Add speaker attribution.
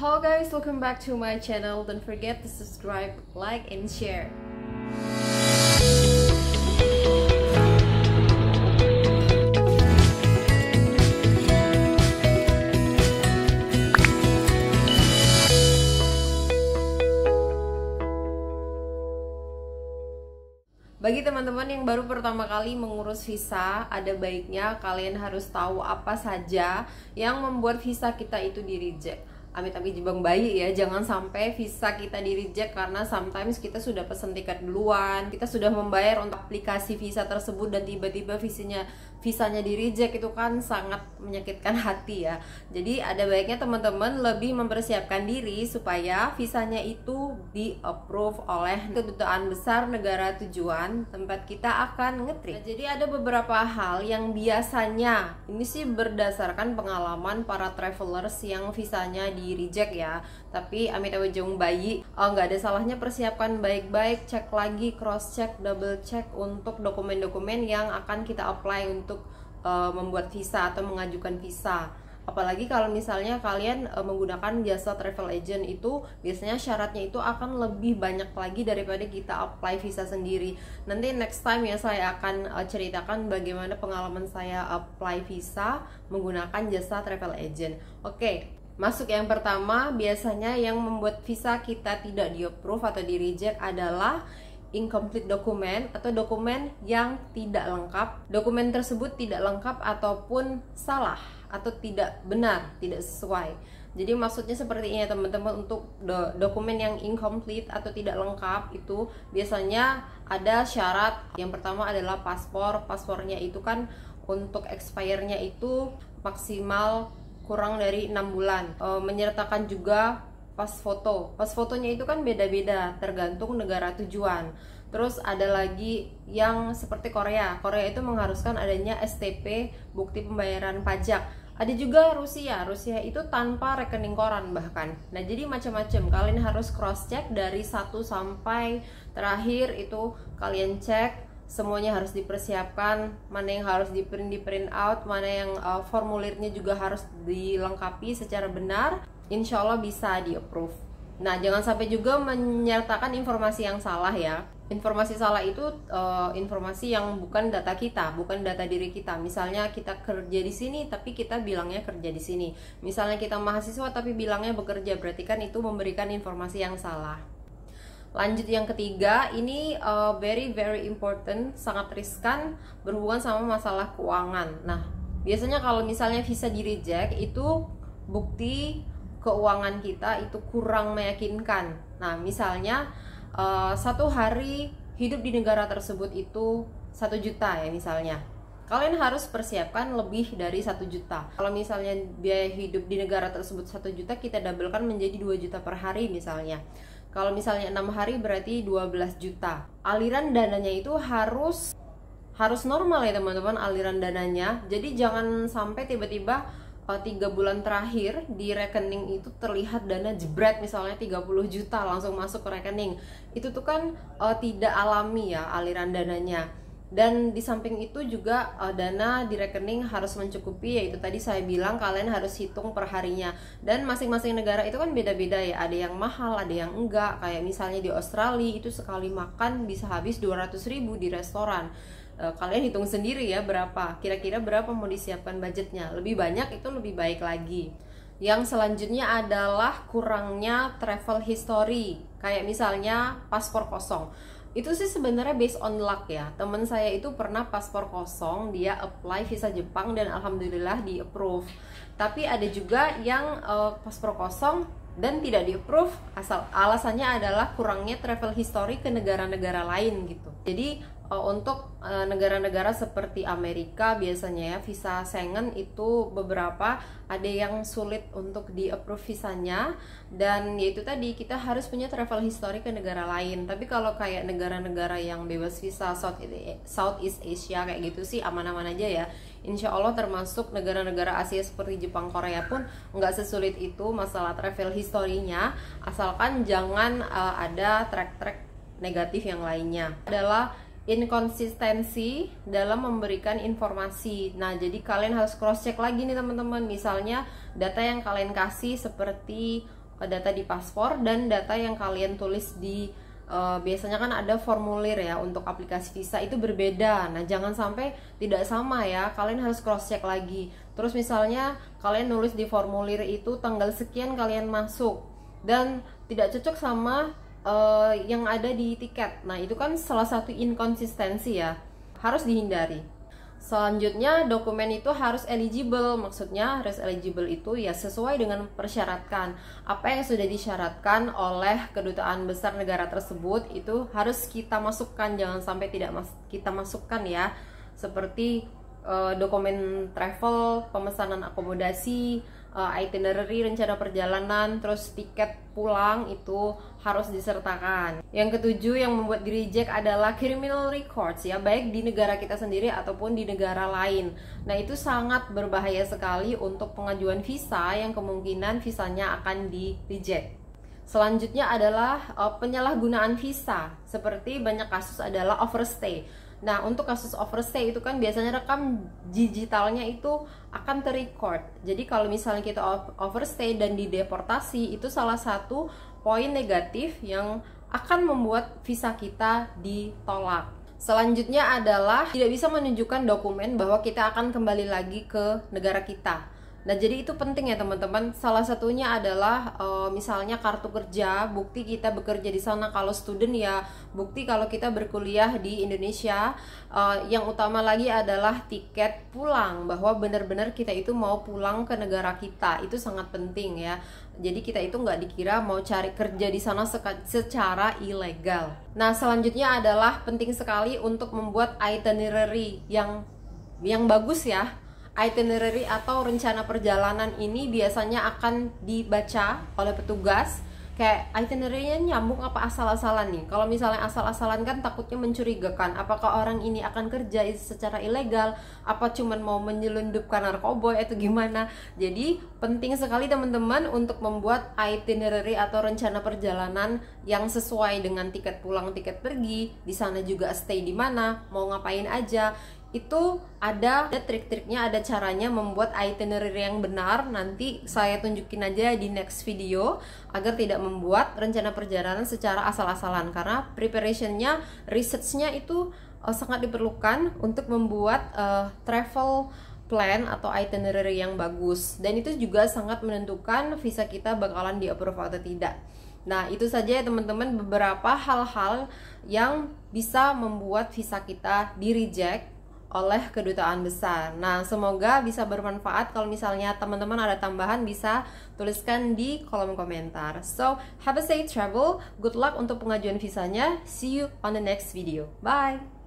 Speaker 1: Hello guys, welcome back to my channel. Don't forget to subscribe, like, and share. Bagi teman-teman yang baru pertama kali mengurus visa, ada baiknya kalian harus tahu apa saja yang membuat visa kita itu di-reject. Amit-amit jebang bayi ya, jangan sampai visa kita di-reject karena sometimes kita sudah pesan tiket duluan, kita sudah membayar untuk aplikasi visa tersebut dan tiba-tiba visanya di-reject. Itu kan sangat menyakitkan hati ya. Jadi ada baiknya teman-teman lebih mempersiapkan diri supaya visanya itu di-approve oleh kedutaan besar negara tujuan tempat kita akan ngetrip. Nah, jadi ada beberapa hal yang biasanya, ini sih berdasarkan pengalaman para travelers yang visanya di-reject ya, tapi amit-amit jong bayi, nggak ada salahnya persiapkan baik-baik, cek lagi, cross check, double check untuk dokumen-dokumen yang akan kita apply untuk membuat visa atau mengajukan visa. Apalagi kalau misalnya kalian menggunakan jasa travel agent, itu biasanya syaratnya itu akan lebih banyak lagi daripada kita apply visa sendiri. Nanti next time ya saya akan ceritakan bagaimana pengalaman saya apply visa menggunakan jasa travel agent. Oke. Masuk yang pertama, biasanya yang membuat visa kita tidak di-approve atau di-reject adalah incomplete dokumen atau dokumen yang tidak lengkap. Dokumen tersebut tidak lengkap ataupun salah atau tidak benar, tidak sesuai. Jadi maksudnya seperti ini ya teman-teman, untuk dokumen yang incomplete atau tidak lengkap itu biasanya ada syarat. Yang pertama adalah paspor. Paspornya itu kan untuk expire-nya itu maksimal kurang dari 6 bulan. Menyertakan juga pas foto. Pas fotonya itu kan beda-beda tergantung negara tujuan. Terus ada lagi yang seperti Korea. Korea itu mengharuskan adanya STP, bukti pembayaran pajak. Ada juga Rusia. Rusia itu tanpa rekening koran bahkan. Nah, jadi macam-macam. Kalian harus cross check dari 1 sampai terakhir itu kalian cek. Semuanya harus dipersiapkan, mana yang harus di print out, mana yang formulirnya juga harus dilengkapi secara benar. Insya Allah bisa di approve. Nah, jangan sampai juga menyertakan informasi yang salah ya. Informasi salah itu informasi yang bukan data kita, bukan data diri kita. Misalnya kita kerja di sini tapi kita bilangnya kerja di sini. Misalnya kita mahasiswa tapi bilangnya bekerja, berarti kan itu memberikan informasi yang salah. Lanjut yang ketiga, ini very important, sangat riskan, berhubungan sama masalah keuangan. Nah, biasanya kalau misalnya visa di-reject itu bukti keuangan kita itu kurang meyakinkan. Nah, misalnya 1 hari hidup di negara tersebut itu 1 juta ya misalnya. Kalian harus persiapkan lebih dari 1 juta. Kalau misalnya biaya hidup di negara tersebut 1 juta, kita doublekan menjadi 2 juta per hari misalnya. Kalau misalnya 6 hari berarti 12 juta. Aliran dananya itu harus normal ya teman-teman, aliran dananya. Jadi jangan sampai tiba-tiba 3 bulan terakhir di rekening itu terlihat dana jebret misalnya 30 juta langsung masuk ke rekening. Itu tuh kan tidak alami ya aliran dananya. Dan di samping itu juga dana di rekening harus mencukupi, yaitu tadi saya bilang kalian harus hitung per harinya. Dan masing-masing negara itu kan beda-beda ya, ada yang mahal, ada yang enggak. Kayak misalnya di Australia itu sekali makan bisa habis 200.000 di restoran. Kalian hitung sendiri ya berapa, kira-kira berapa mau disiapkan budgetnya. Lebih banyak itu lebih baik lagi. Yang selanjutnya adalah kurangnya travel history, kayak misalnya paspor kosong. Itu sih sebenarnya based on luck ya. Temen saya itu pernah paspor kosong, dia apply visa Jepang dan alhamdulillah di approve. Tapi ada juga yang paspor kosong dan tidak di approve, alasannya adalah kurangnya travel history ke negara-negara lain gitu. Jadi untuk negara-negara seperti Amerika biasanya ya, visa Schengen itu beberapa ada yang sulit untuk di approve visanya, dan yaitu tadi kita harus punya travel history ke negara lain. Tapi kalau kayak negara-negara yang bebas visa Southeast Asia kayak gitu sih aman-aman aja ya. Insya Allah, termasuk negara-negara Asia seperti Jepang, Korea pun nggak sesulit itu masalah travel historinya, asalkan jangan ada track-track negatif yang lainnya. Adalah inkonsistensi dalam memberikan informasi. Nah, jadi kalian harus cross check lagi nih teman-teman. Misalnya data yang kalian kasih seperti data di paspor dan data yang kalian tulis di biasanya kan ada formulir ya untuk aplikasi visa itu berbeda. Nah, jangan sampai tidak sama ya. Kalian harus cross check lagi. Terus misalnya kalian nulis di formulir itu tanggal sekian kalian masuk dan tidak cocok sama yang ada di tiket. Nah, itu kan salah satu inkonsistensi ya. Harus dihindari. Selanjutnya, dokumen itu harus eligible. Maksudnya harus eligible itu ya sesuai dengan persyaratan. Apa yang sudah disyaratkan oleh kedutaan besar negara tersebut itu harus kita masukkan, jangan sampai tidak kita masukkan ya. Seperti dokumen travel, pemesanan akomodasi, itinerary, rencana perjalanan, terus tiket pulang itu harus disertakan. Yang ketujuh yang membuat di reject adalah criminal records ya, baik di negara kita sendiri ataupun di negara lain. Nah, itu sangat berbahaya sekali untuk pengajuan visa yang kemungkinan visanya akan di reject. Selanjutnya adalah penyalahgunaan visa, seperti banyak kasus adalah overstay. Nah, untuk kasus overstay itu kan biasanya rekam digitalnya itu akan terrecord. Jadi kalau misalnya kita overstay dan dideportasi, itu salah satu poin negatif yang akan membuat visa kita ditolak. Selanjutnya adalah tidak bisa menunjukkan dokumen bahwa kita akan kembali lagi ke negara kita. Nah, jadi itu penting ya teman-teman. Salah satunya adalah misalnya kartu kerja, bukti kita bekerja di sana. Kalau student ya bukti kalau kita berkuliah di Indonesia. Yang utama lagi adalah tiket pulang, bahwa benar-benar kita itu mau pulang ke negara kita. Itu sangat penting ya. Jadi kita itu nggak dikira mau cari kerja di sana secara ilegal. Nah, selanjutnya adalah penting sekali untuk membuat itinerary yang bagus ya. Itinerary atau rencana perjalanan ini biasanya akan dibaca oleh petugas. Kayak itinerary-nya nyambung apa asal-asalan nih. Kalau misalnya asal-asalan kan takutnya mencurigakan. Apakah orang ini akan kerja secara ilegal? Apa cuman mau menyelundupkan narkoba atau gimana? Jadi penting sekali teman-teman untuk membuat itinerary atau rencana perjalanan yang sesuai dengan tiket pulang, tiket pergi. Di sana juga stay di mana, mau ngapain aja. Itu ada trik-triknya, ada caranya membuat itinerary yang benar. Nanti saya tunjukin aja di next video agar tidak membuat rencana perjalanan secara asal-asalan, karena preparationnya, researchnya itu sangat diperlukan untuk membuat travel plan atau itinerary yang bagus, dan itu juga sangat menentukan visa kita bakalan di-approve atau tidak. Nah, itu saja ya teman-teman beberapa hal-hal yang bisa membuat visa kita di-reject oleh kedutaan besar. Nah, semoga bisa bermanfaat. Kalau misalnya teman-teman ada tambahan bisa tuliskan di kolom komentar. So, have a safe travel. Good luck untuk pengajuan visanya. See you on the next video. Bye!